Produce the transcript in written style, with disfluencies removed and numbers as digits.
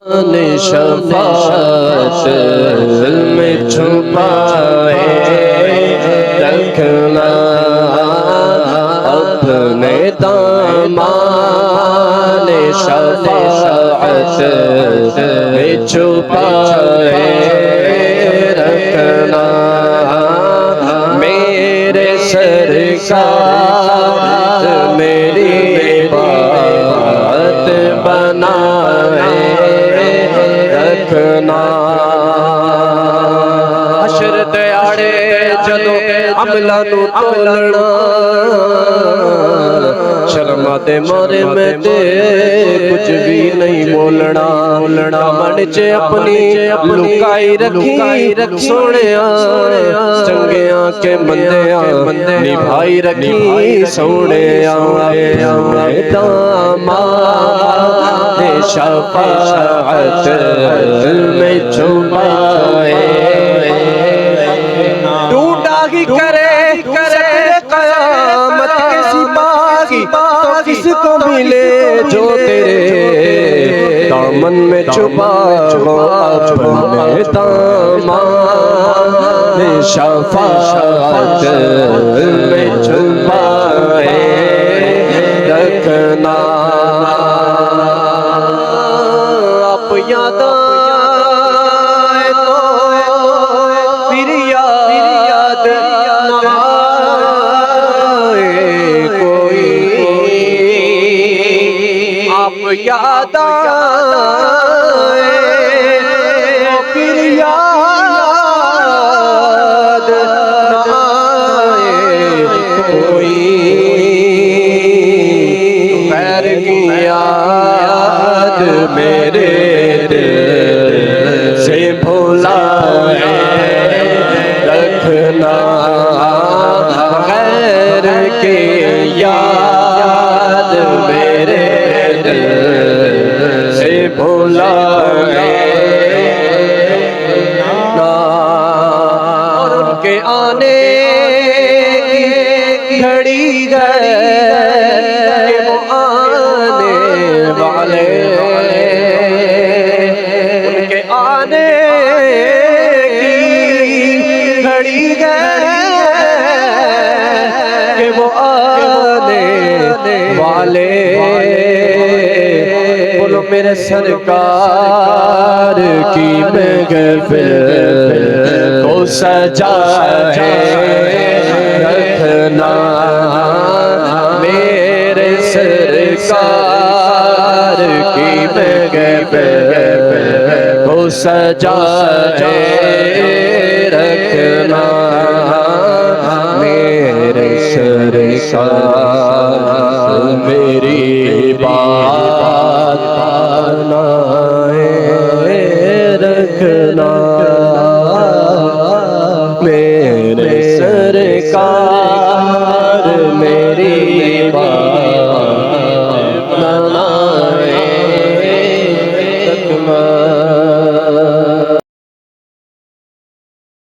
شفاعت میں چھپائے رکھنا اپنے دامان شفاعت میں چھپائے رکھنا میرے سرکار میری بات بنائے رکھنا حشر دیاڑے جدوں عملہ نو تولنا شرما دے مارے میں تے کچھ بھی نہیں بولنا من چے اپنی لکائی رکھی سونیاں چنگیاں کے مندیاں نبھائی رکھی سونیاں داماد شفاعت میں چھپائے ڈھونڈا ہی کرے قیامت کے سپاہی تو کس کو ملے جو تیرے دامن میں چھپا ہو اپنے داماد شفاعت میں چھپائے رکھنا آپ یاد آئے تو پھر یاد نہ آئے کوئی آپ یاد آئے پھر یاد نہ آئے کوئی غیر کی یاد میرے دل سے بھلائے رکھنا غیر کی یاد میرے دل سے بھلائے رکھنا اور ان کے آنے کی گھڑی گئے کہ وہ آنے والے ان کے آنے کی گھڑی گئے کہ وہ آنے والے بولو میرے سرکار کی محفل کو سجائے رکھنا میرے سرکار کی محفل کو سجائے رکھنا میرے سرکار